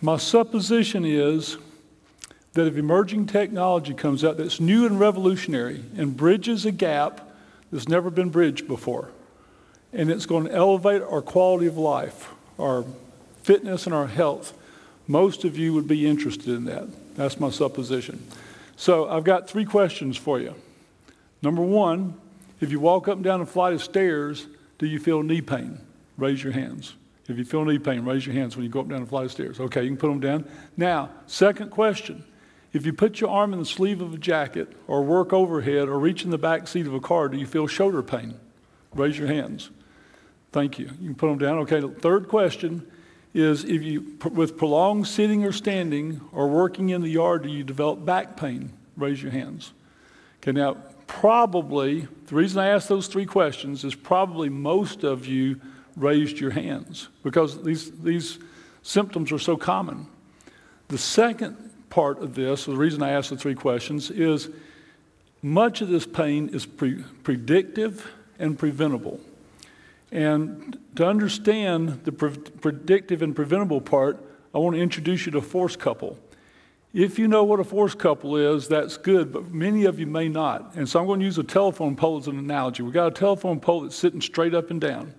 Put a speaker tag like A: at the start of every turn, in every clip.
A: My supposition is that if emerging technology comes out that's new and revolutionary and bridges a gap that's never been bridged before, and it's going to elevate our quality of life, our fitness and our health, most of you would be interested in that. That's my supposition. So I've got 3 questions for you. Number 1, if you walk up and down a flight of stairs, do you feel knee pain? Raise your hands. If you feel knee pain, raise your hands when you go up and down a flight of stairs. Okay, you can put them down. Now, second question. If you put your arm in the sleeve of a jacket or work overhead or reach in the back seat of a car, do you feel shoulder pain? Raise your hands. Thank you. You can put them down. Okay, the third question is if you, with prolonged sitting or standing or working in the yard, do you develop back pain? Raise your hands. Okay, now probably, the reason I asked those 3 questions is probably most of you raised your hands because these symptoms are so common. The second part of this, the reason I asked the 3 questions, is much of this pain is predictive and preventable. And to understand the predictive and preventable part, I want to introduce you to a force couple. If you know what a force couple is, that's good, but many of you may not. And so I'm going to use a telephone pole as an analogy. We've got a telephone pole that's sitting straight up and down.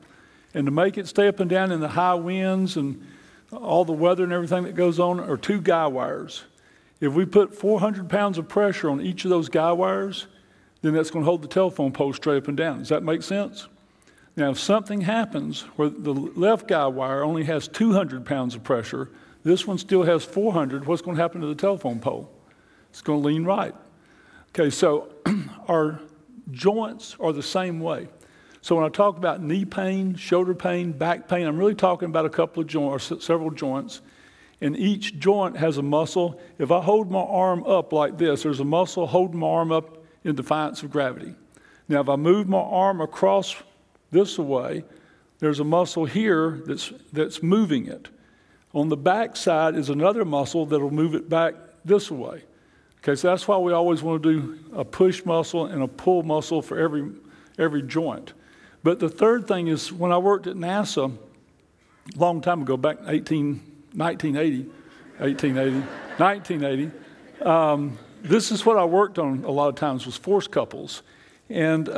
A: And to make it stay up and down in the high winds and all the weather and everything that goes on are 2 guy wires. If we put 400 pounds of pressure on each of those guy wires, then that's going to hold the telephone pole straight up and down. Does that make sense? Now, if something happens where the left guy wire only has 200 pounds of pressure, this one still has 400, what's going to happen to the telephone pole? It's going to lean right. Okay, so our joints are the same way. So when I talk about knee pain, shoulder pain, back pain, I'm really talking about a couple of joints, or several joints. And each joint has a muscle. If I hold my arm up like this, there's a muscle holding my arm up in defiance of gravity. Now, if I move my arm across this way, there's a muscle here that's moving it. On the back side is another muscle that'll move it back this way. Okay, so that's why we always want to do a push muscle and a pull muscle for every joint. But the third thing is when I worked at NASA a long time ago, back in 1980, this is what I worked on a lot of times was force couples. And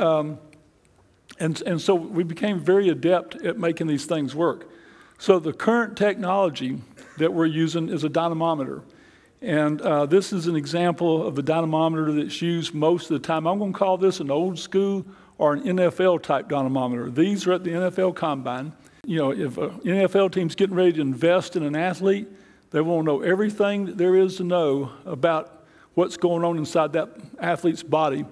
A: so we became very adept at making these things work. So the current technology that we're using is a dynamometer. And this is an example of the dynamometer that's used most of the time. I'm going to call this an old school or an NFL type dynamometer. These are at the NFL Combine. You know, if an NFL team's getting ready to invest in an athlete, they want to know everything that there is to know about what's going on inside that athlete's body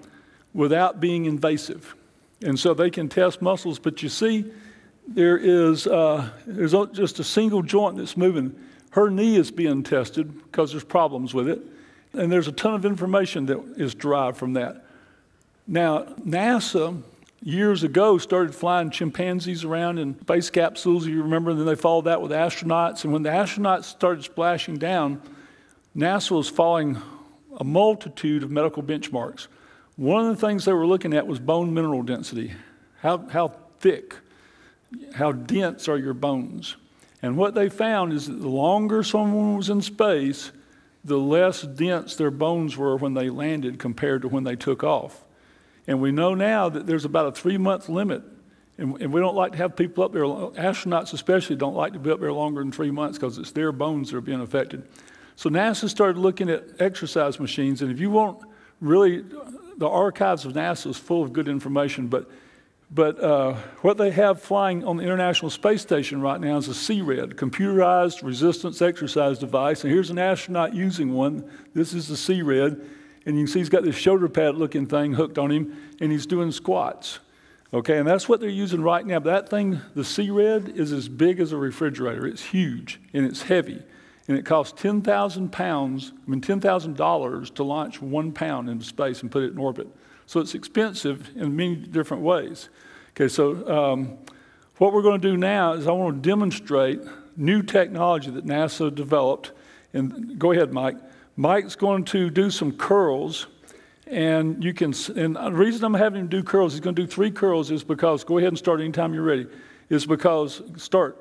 A: without being invasive. And so they can test muscles, but you see, there's just a single joint that's moving. Her knee is being tested because there's problems with it, and there's a ton of information that is derived from that. Now, NASA, years ago, started flying chimpanzees around in space capsules, you remember, and then they followed that with astronauts, and when the astronauts started splashing down, NASA was following a multitude of medical benchmarks. One of the things they were looking at was bone mineral density. How thick, how dense are your bones? And what they found is that the longer someone was in space, the less dense their bones were when they landed compared to when they took off. And we know now that there's about a 3-month limit. And we don't like to have people up there, astronauts especially don't like to be up there longer than 3 months because it's their bones that are being affected. So NASA started looking at exercise machines, and if you want really, the archives of NASA is full of good information, but what they have flying on the International Space Station right now is a CRED, Computerized Resistance Exercise Device, and here's an astronaut using one. This is the CRED, and you can see he's got this shoulder pad looking thing hooked on him, and he's doing squats. Okay, and that's what they're using right now. But that thing, the CRED, is as big as a refrigerator. It's huge, and it's heavy. And it costs $10,000 to launch 1 pound into space and put it in orbit. So it's expensive in many different ways. Okay, so what we're going to do now is I want to demonstrate new technology that NASA developed. And go ahead, Mike. Mike's going to do some curls. And you can, and the reason I'm having him do curls, he's going to do 3 curls is because, go ahead and start anytime you're ready, is because, start.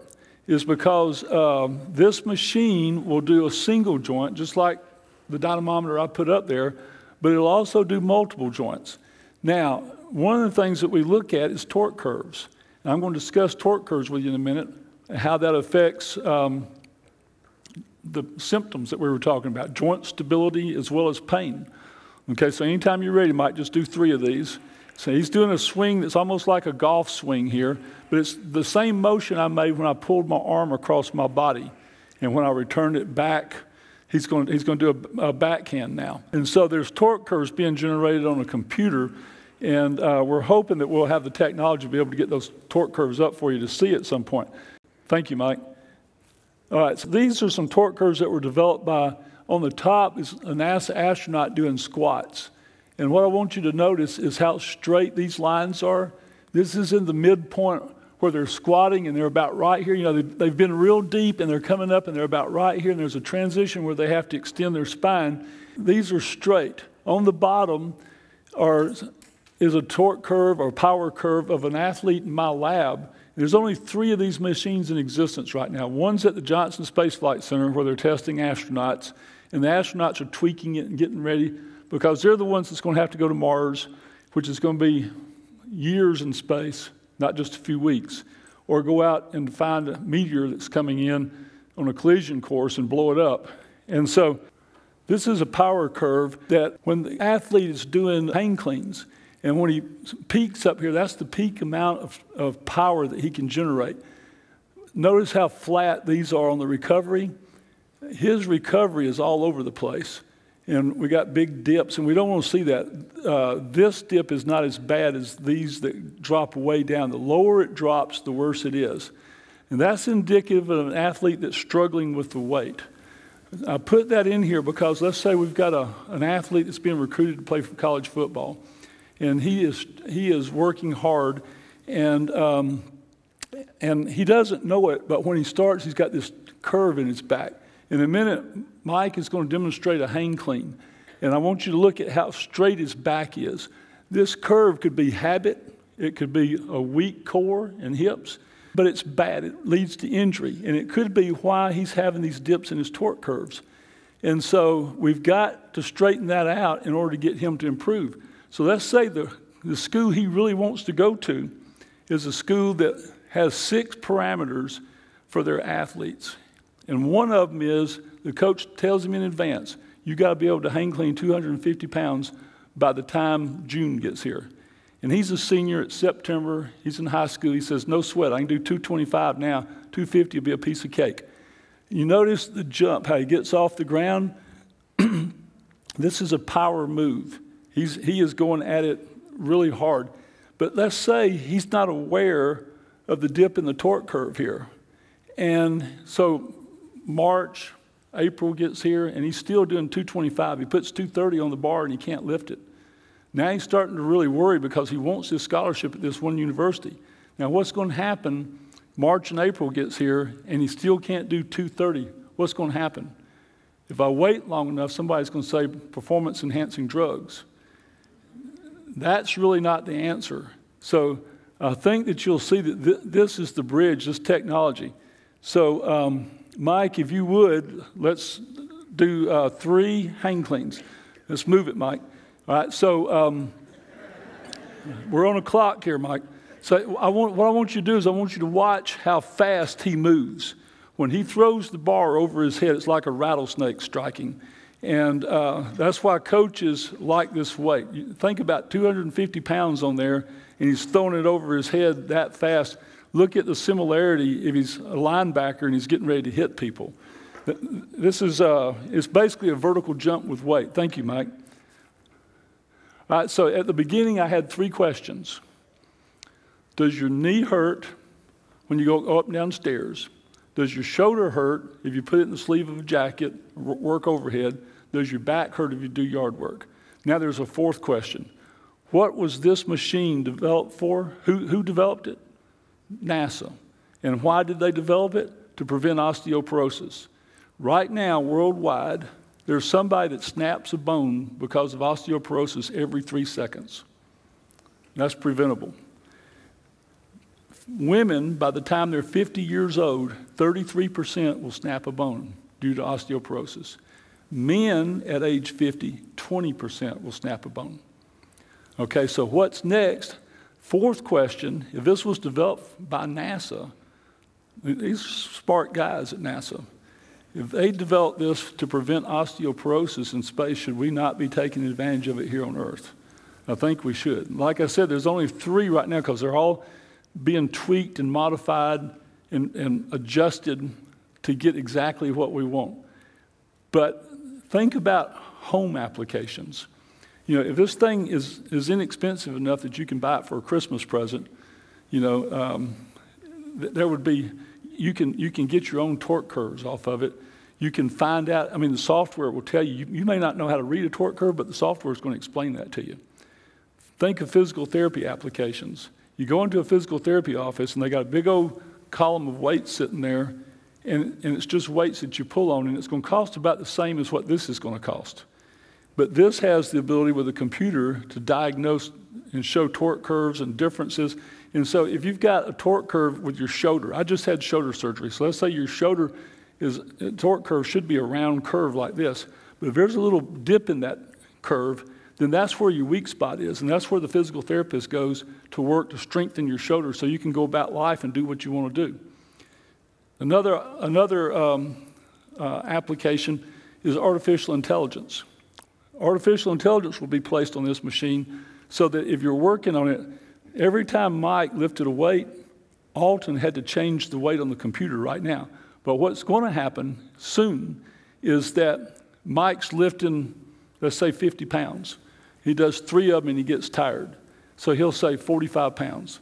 A: is because this machine will do a single joint, just like the dynamometer I put up there, but it'll also do multiple joints. Now, one of the things that we look at is torque curves. And I'm going to discuss torque curves with you in a minute, and how that affects the symptoms that we were talking about, joint stability as well as pain. Okay, so anytime you're ready, Mike, just do 3 of these. So he's doing a swing that's almost like a golf swing here, but it's the same motion I made when I pulled my arm across my body. And when I returned it back, he's going to do a backhand now. And so there's torque curves being generated on a computer, and we're hoping that we'll have the technology to be able to get those torque curves up for you to see at some point. Thank you, Mike. All right, so these are some torque curves that were developed by, on the top is a NASA astronaut doing squats. And what I want you to notice is how straight these lines are. This is in the midpoint where they're squatting, and they're about right here. You know, they've been real deep, and they're coming up, and they're about right here, and there's a transition where they have to extend their spine. These are straight. On the bottom is a torque curve or power curve of an athlete in my lab. There's only 3 of these machines in existence right now. One's at the Johnson Space Flight Center where they're testing astronauts, and the astronauts are tweaking it and getting ready because they're the ones that's going to have to go to Mars, which is going to be years in space, not just a few weeks, or go out and find a meteor that's coming in on a collision course and blow it up. And so this is a power curve that when the athlete is doing hang cleans, and when he peaks up here, that's the peak amount of power that he can generate. Notice how flat these are on the recovery. His recovery is all over the place. And we got big dips, and we don't want to see that. This dip is not as bad as these that drop way down. The lower it drops, the worse it is. And that's indicative of an athlete that's struggling with the weight. I put that in here because let's say we've got an athlete that's being recruited to play for college football. And he is working hard, and he doesn't know it, but when he starts, he's got this curve in his back. In a minute, Mike is going to demonstrate a hang clean, and I want you to look at how straight his back is. This curve could be habit, it could be a weak core and hips, but it's bad. It leads to injury, and it could be why he's having these dips in his torque curves. And so we've got to straighten that out in order to get him to improve. So let's say the school he really wants to go to is a school that has 6 parameters for their athletes. And one of them is the coach tells him in advance, you got to be able to hang clean 250 pounds by the time June gets here. And he's a senior. It's September. He's in high school. He says, no sweat. I can do 225 now. 250 will be a piece of cake. You notice the jump, how he gets off the ground. This is a power move. He is going at it really hard. But let's say he's not aware of the dip in the torque curve here. And so March, April gets here, and he's still doing 225. He puts 230 on the bar, and he can't lift it. Now he's starting to really worry because he wants this scholarship at this one university. Now what's going to happen, March and April gets here, and he still can't do 230. What's going to happen? If I wait long enough, somebody's going to say performance-enhancing drugs. That's really not the answer. So I think that you'll see that this is the bridge, this technology. So Mike, if you would, let's do 3 hang cleans. Let's move it, Mike. All right, so we're on a clock here, Mike. So what I want you to do is I want you to watch how fast he moves. When he throws the bar over his head, it's like a rattlesnake striking. And that's why coaches like this weight. You think about 250 pounds on there, and he's throwing it over his head that fast. Look at the similarity if he's a linebacker and he's getting ready to hit people. This is it's basically a vertical jump with weight. Thank you, Mike. All right, so at the beginning, I had 3 questions. Does your knee hurt when you go up and down stairs? Does your shoulder hurt if you put it in the sleeve of a jacket, work overhead? Does your back hurt if you do yard work? Now there's a 4th question. What was this machine developed for? Who developed it? NASA. And why did they develop it? To prevent osteoporosis. Right now, worldwide, there's somebody that snaps a bone because of osteoporosis every 3 seconds. That's preventable. women, by the time they're 50 years old, 33% will snap a bone due to osteoporosis. Men at age 50, 20% will snap a bone. Okay, so what's next? Fourth question, if this was developed by NASA, these smart guys at NASA, if they developed this to prevent osteoporosis in space, should we not be taking advantage of it here on Earth? I think we should. Like I said, there's only 3 right now because they're all being tweaked and modified and adjusted to get exactly what we want. But think about home applications. You know, if this thing is inexpensive enough that you can buy it for a Christmas present, you know, there would be, you can get your own torque curves off of it. You can find out, I mean, the software will tell you, you may not know how to read a torque curve, but the software is going to explain that to you. Think of physical therapy applications. You go into a physical therapy office and they got a big old column of weights sitting there, and it's just weights that you pull on, and it's going to cost about the same as what this is going to cost. But this has the ability with a computer to diagnose and show torque curves and differences. And so if you've got a torque curve with your shoulder, I just had shoulder surgery. So let's say your shoulder torque curve should be a round curve like this. But if there's a little dip in that curve, then that's where your weak spot is. And that's where the physical therapist goes to work to strengthen your shoulder so you can go about life and do what you want to do. Another application is artificial intelligence. Artificial intelligence will be placed on this machine so that if you're working on it, every time Mike lifted a weight, Alton had to change the weight on the computer right now. But what's going to happen soon is that Mike's lifting, let's say 50 pounds. He does 3 of them and he gets tired. So he'll say 45 pounds,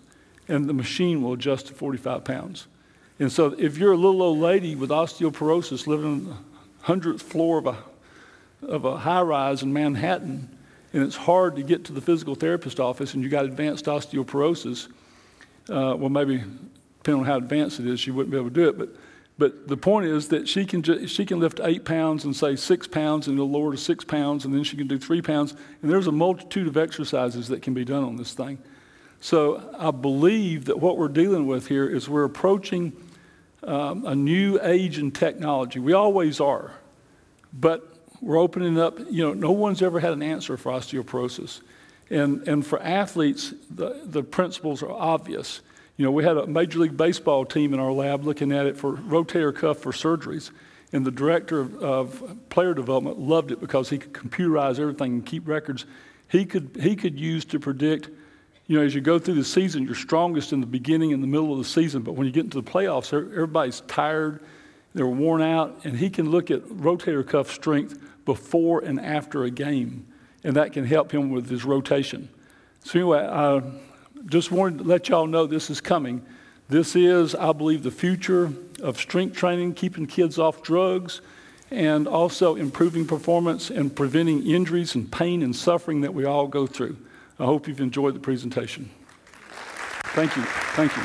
A: and the machine will adjust to 45 pounds. And so if you're a little old lady with osteoporosis living on the 100th floor of a high-rise in Manhattan, and it's hard to get to the physical therapist office, and you got advanced osteoporosis, well, maybe depending on how advanced it is, she wouldn't be able to do it. But the point is that she can lift 8 pounds and say 6 pounds, and it'll lower to 6 pounds, and then she can do 3 pounds. And there's a multitude of exercises that can be done on this thing. So I believe that what we're dealing with here is we're approaching a new age in technology. We always are, but we're opening up. You know, no one's ever had an answer for osteoporosis, and for athletes, the principles are obvious. You know, we had a Major League Baseball team in our lab looking at it for rotator cuff for surgeries, and the director of player development loved it because he could computerize everything and keep records. He could use to predict. You know, as you go through the season, you're strongest in the beginning and the middle of the season, but when you get into the playoffs, everybody's tired, they're worn out, and he can look at rotator cuff strength before and after a game, and that can help him with his rotation. So anyway, I just wanted to let y'all know this is coming. This is, I believe, the future of strength training, keeping kids off drugs, and also improving performance and preventing injuries and pain and suffering that we all go through. I hope you've enjoyed the presentation. Thank you. Thank you.